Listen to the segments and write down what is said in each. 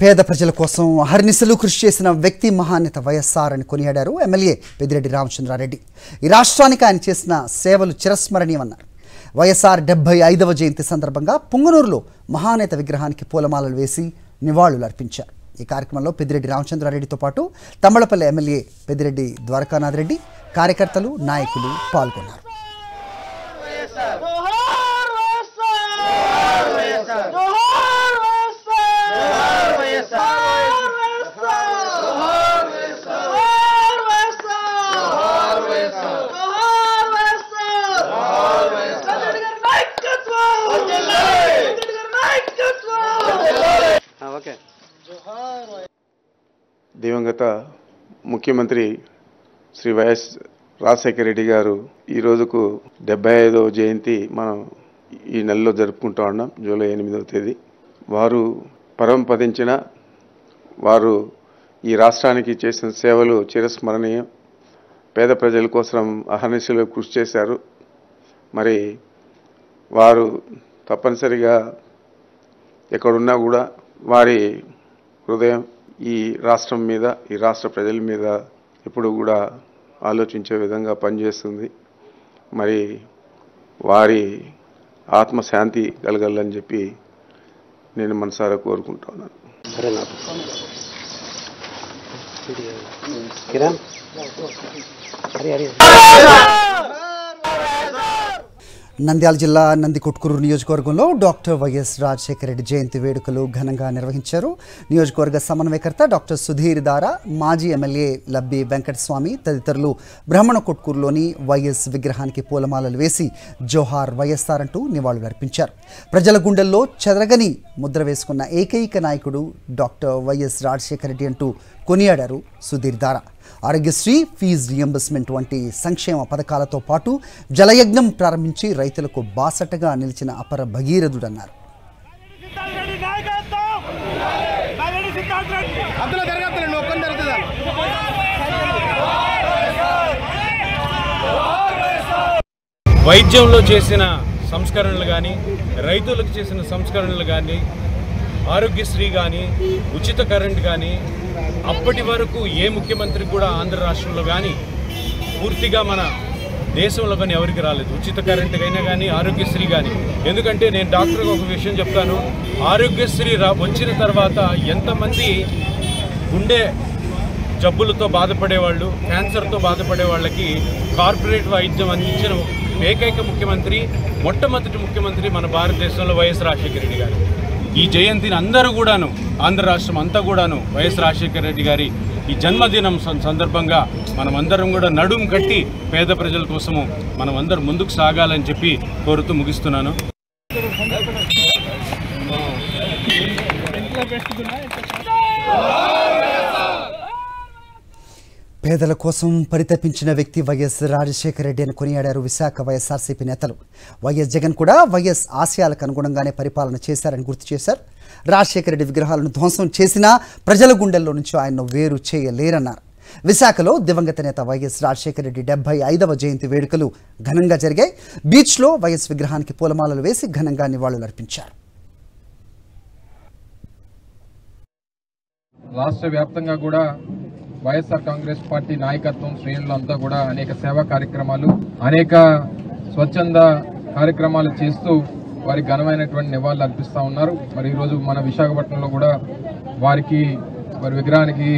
పేద ప్రజల కోసం అహర్నిశలు కృషి చేసిన వ్యక్తి మహానేత వైఎస్ఆర్ అని కొనియాడారు ఎమ్మెల్యే పెద్దిరెడ్డి రామచంద్రారెడ్డి. ఈ రాష్ట్రానికి ఆయన చేసిన సేవలు చిరస్మరణీయమన్నారు. వైఎస్ఆర్ 75వ జయంతి సందర్భంగా పుంగనూరులో మహానేత విగ్రహానికి పూలమాలలు వేసి నివాళులు అర్పించారు. ఈ కార్యక్రమంలో పెద్దిరెడ్డి రామచంద్రారెడ్డితో పాటు తమ్మలపల్లి ఎమ్మెల్యే పెద్దిరెడ్డి ద్వారకానాథ్ రెడ్డి, కార్యకర్తలు, నాయకులు పాల్గొన్నారు. దివంగత ముఖ్యమంత్రి శ్రీ వైఎస్ రాజశేఖర రెడ్డి గారు ఈ రోజుకు 75వ జయంతి మనం ఈ నెలలో జరుపుకుంటూ ఉన్నాం. జూలై 8వ తేదీ. వారు పరమపదించిన వారు ఈ రాష్ట్రానికి చేసిన సేవలు చిరస్మరణీయం. పేద ప్రజల కోసం అహర్నిశలు కృషి చేశారు. మరి వారు తప్పనిసరిగా ఎక్కడున్నా కూడా వారి హృదయం ఈ రాష్ట్రం మీద, ఈ రాష్ట్ర ప్రజల మీద ఎప్పుడు కూడా ఆలోచించే విధంగా పనిచేస్తుంది. మరి వారి ఆత్మశాంతి కలగాలని చెప్పి నేను మనసారా కోరుకుంటున్నాను. నంద్యాల జిల్లా నందికొట్కూరు నియోజకవర్గంలో డాక్టర్ వైఎస్ రాజశేఖర రెడ్డి జయంతి వేడుకలు ఘనంగా నిర్వహించారు. నియోజకవర్గ సమన్వయకర్త డాక్టర్ సుధీర్ దారా, మాజీ ఎమ్మెల్యే లబ్బి వెంకటస్వామి తదితరులు బ్రాహ్మణ కొట్కూరులోని వైఎస్ విగ్రహానికి పూలమాలలు వేసి జోహార్ వైఎస్ఆర్ అంటూ నివాళులు అర్పించారు. ప్రజల గుండెల్లో చెదరగని ముద్ర వేసుకున్న ఏకైక నాయకుడు డాక్టర్ వైఎస్ రాజశేఖర రెడ్డి అంటూ కొనియాడారు సుధీర్ దారా. ఆరోగ్యశ్రీ, ఫీజు రియంబర్స్మెంట్ వంటి సంక్షేమ పథకాలతో పాటు జలయజ్ఞం ప్రారంభించి రైతులకు బాసటగా నిలిచిన అపర భగీరథుడన్నారు. వైద్యంలో చేసిన సంస్కరణలు కానీ, రైతులకు చేసిన సంస్కరణలు కానీ, ఆరోగ్యశ్రీ కానీ, ఉచిత కరెంట్ కానీ అప్పటి వరకు ఏ ముఖ్యమంత్రి కూడా ఆంధ్ర రాష్ట్రంలో కానీ పూర్తిగా మన దేశంలో కానీ ఎవరికి రాలేదు. ఉచిత కరెంట్ అయినా కానీ, ఆరోగ్యశ్రీ కానీ. ఎందుకంటే నేను డాక్టర్గా ఒక విషయం చెప్తాను. ఆరోగ్యశ్రీ వచ్చిన తర్వాత ఎంతమంది గుండె జబ్బులతో బాధపడేవాళ్ళు, క్యాన్సర్తో బాధపడే వాళ్ళకి కార్పొరేట్ వైద్యం అందించిన ఏకైక ముఖ్యమంత్రి, మొట్టమొదటి ముఖ్యమంత్రి మన భారతదేశంలో వైఎస్ రాజశేఖర రెడ్డి గారు. ఈ జయంతిని అందరూ కూడాను, ఆంధ్ర రాష్ట్రం అంతా కూడాను వైఎస్ రాజశేఖర రెడ్డి గారి ఈ జన్మదినం సందర్భంగా మనమందరం కూడా నడుం కట్టి పేద ప్రజల కోసము మనమందరం ముందుకు సాగాలని చెప్పి కోరుతూ ముగిస్తున్నాను. పేదల కోసం పరితపించిన వ్యక్తి వైఎస్ రాజశేఖర రెడ్డి అని కొనియాడారు విశాఖ వైఎస్ఆర్సీపీ నేతలు. వైఎస్ జగన్ కూడా వైఎస్ ఆశయాలకు అనుగుణంగానే పరిపాలన చేశారని గుర్తు చేశారు. రాజశేఖర రెడ్డి విగ్రహాలను ధ్వంసం చేసినా ప్రజల గుండెల్లో నుంచి ఆయన్ను వేరు చేయలేరన్నారు. విశాఖలో దివంగత నేత వైఎస్ రాజశేఖర రెడ్డి 75వ జయంతి వేడుకలు ఘనంగా జరిగాయి. బీచ్లో వైఎస్ విగ్రహానికి పూలమాలలు వేసి ఘనంగా నివాళులు అర్పించారు. రాష్ట్ర వ్యాప్తంగా కూడా వైఎస్ఆర్ కాంగ్రెస్ పార్టీ నాయకత్వం శ్రేణులంతా కూడా అనేక సేవా కార్యక్రమాలు, అనేక స్వచ్ఛంద కార్యక్రమాలు చేస్తూ వారికి ఘనమైనటువంటి నివాళులు అర్పిస్తూ ఉన్నారు. మరి ఈరోజు మన విశాఖపట్నంలో కూడా వారి విగ్రహానికి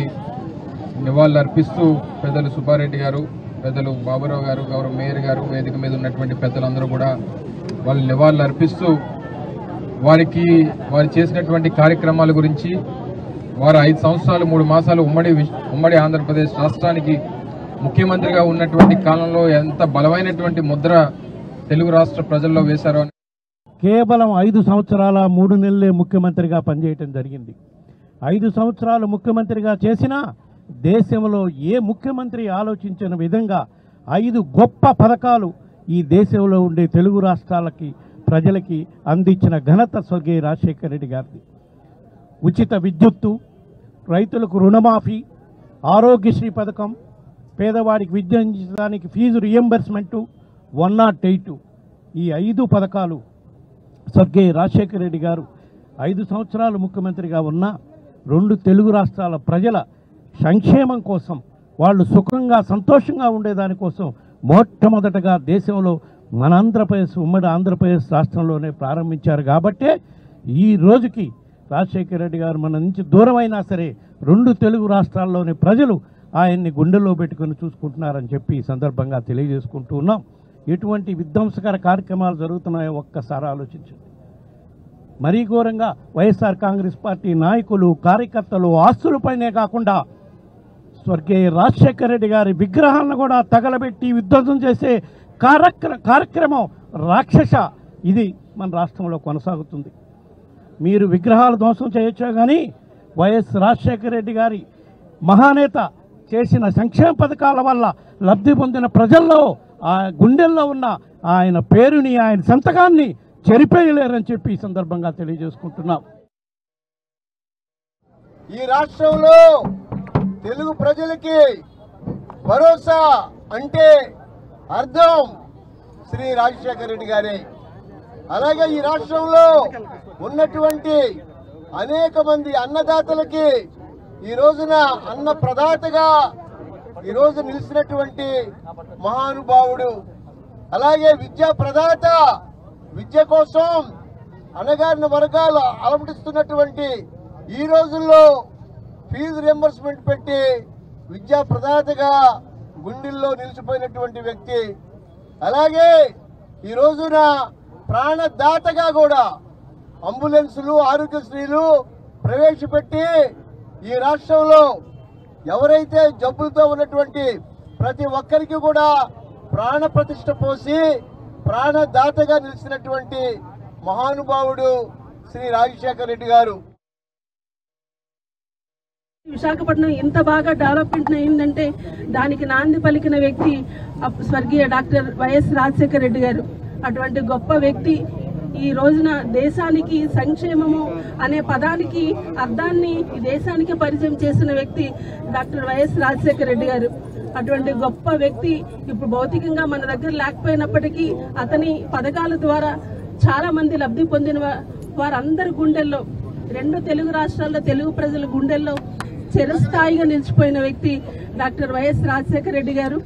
నివాళులు అర్పిస్తూ పెద్దలు సుబ్బారెడ్డి గారు, పెద్దలు బాబురావు గారు, గౌరవ మేయర్ గారు, వేదిక మీద ఉన్నటువంటి పెద్దలందరూ కూడా వాళ్ళు నివాళులు అర్పిస్తూ వారు చేసినటువంటి కార్యక్రమాల గురించి, వారు 5 సంవత్సరాలు 3 మాసాలు ఉమ్మడి ఆంధ్రప్రదేశ్ రాష్ట్రానికి ముఖ్యమంత్రిగా ఉన్నటువంటి కాలంలో ఎంత బలమైనటువంటి ముద్ర తెలుగు రాష్ట్ర ప్రజల్లో వేశారో. కేవలం 5 సంవత్సరాల 3 నెలలే ముఖ్యమంత్రిగా పనిచేయటం జరిగింది. 5 సంవత్సరాలు ముఖ్యమంత్రిగా చేసినా దేశంలో ఏ ముఖ్యమంత్రి ఆలోచించిన విధంగా 5 గొప్ప పథకాలు ఈ దేశంలో ఉండే తెలుగు రాష్ట్రాలకి ప్రజలకి అందించిన ఘనత స్వర్గీయ రాజశేఖర రెడ్డి గారిది. ఉచిత విద్యుత్తు, రైతులకు రుణమాఫీ, ఆరోగ్యశ్రీ పథకం, పేదవాడికి విద్య అందించడానికి ఫీజు రియంబర్స్మెంటు, 108 ఈ 5 పథకాలు స్వర్గీయ రాజశేఖర రెడ్డి గారు 5 సంవత్సరాలు ముఖ్యమంత్రిగా ఉన్నా రెండు తెలుగు రాష్ట్రాల ప్రజల సంక్షేమం కోసం, వాళ్ళు సుఖంగా సంతోషంగా ఉండేదానికోసం మొట్టమొదటగా దేశంలో మన ఆంధ్రప్రదేశ్, ఉమ్మడి ఆంధ్రప్రదేశ్ రాష్ట్రంలోనే ప్రారంభించారు. కాబట్టే ఈ రోజుకి రాజశేఖర రెడ్డి గారు మన నుంచి దూరమైనా సరే రెండు తెలుగు రాష్ట్రాల్లోని ప్రజలు ఆయన్ని గుండెల్లో పెట్టుకుని చూసుకుంటున్నారని చెప్పి ఈ సందర్భంగా తెలియజేసుకుంటూ ఉన్నాం. ఎటువంటి విధ్వంసకర కార్యక్రమాలు జరుగుతున్నాయో ఒక్కసారి ఆలోచించండి. మరీ ఘోరంగా వైఎస్ఆర్ కాంగ్రెస్ పార్టీ నాయకులు, కార్యకర్తలు ఆస్తులపైనే కాకుండా స్వర్గీయ రాజశేఖర రెడ్డి గారి విగ్రహాలను కూడా తగలబెట్టి విధ్వంసం చేసే కార్యక్రమం రాక్షస ఇది మన రాష్ట్రంలో కొనసాగుతుంది. మీరు విగ్రహాలు ధ్వంసం చేయొచ్చా, కానీ వైఎస్ రాజశేఖర రెడ్డి గారి మహానేత చేసిన సంక్షేమ పథకాల వల్ల లబ్ధి పొందిన ప్రజల్లో ఆ గుండెల్లో ఉన్న ఆయన పేరుని, ఆయన సంతకాన్ని చెరిపేయలేరని చెప్పి ఈ సందర్భంగా తెలియజేసుకుంటున్నాం. ఈ రాష్ట్రంలో తెలుగు ప్రజలకి భరోసా అంటే అర్థం శ్రీ రాజశేఖర రెడ్డి గారే. అలాగే ఈ రాష్ట్రంలో ఉన్నటువంటి అనేక మంది అన్నదాతలకి ఈ రోజున అన్న ప్రదాతగా ఈ రోజు నిలిచినటువంటి మహానుభావుడు. అలాగే విద్యా ప్రదాత, విద్య కోసం అణగారిన వర్గాలు అలమటిస్తున్నటువంటి ఈ రోజుల్లో ఫీజు రియంబర్స్మెంట్ పెట్టి విద్యా ప్రదాతగా గుండెల్లో నిలిచిపోయినటువంటి వ్యక్తి. అలాగే ఈ రోజున ప్రాణదాతగా కూడా అంబులెన్సులు, ఆరోగ్యశ్రీలు ప్రవేశపెట్టి ఈ రాష్ట్రంలో ఎవరైతే జబ్బులతో ఉన్నటువంటి ప్రతి ఒక్కరికి కూడా ప్రాణ ప్రతిష్ఠ పోసి ప్రాణదాతగా నిలిచినటువంటి మహానుభావుడు శ్రీ రాజశేఖర రెడ్డి గారు. విశాఖపట్నం ఇంత బాగా డెవలప్మెంట్ అయిందంటే దానికి నాంది పలికిన వ్యక్తి స్వర్గీయ డాక్టర్ వైఎస్ రాజశేఖర రెడ్డి గారు. అటువంటి గొప్ప వ్యక్తి ఈ రోజున దేశానికి సంక్షేమము అనే పదానికి అర్థాన్ని ఈ దేశానికి పరిచయం చేసిన వ్యక్తి డాక్టర్ వైఎస్ రాజశేఖర రెడ్డి గారు. అటువంటి గొప్ప వ్యక్తి ఇప్పుడు భౌతికంగా మన దగ్గర లేకపోయినప్పటికీ అతని పథకాల ద్వారా చాలా మంది లబ్ధి పొందిన వారందరి గుండెల్లో, రెండు తెలుగు రాష్ట్రాల్లో తెలుగు ప్రజల గుండెల్లో చిరస్థాయిగా నిలిచిపోయిన వ్యక్తి డాక్టర్ వైఎస్ రాజశేఖర రెడ్డి గారు.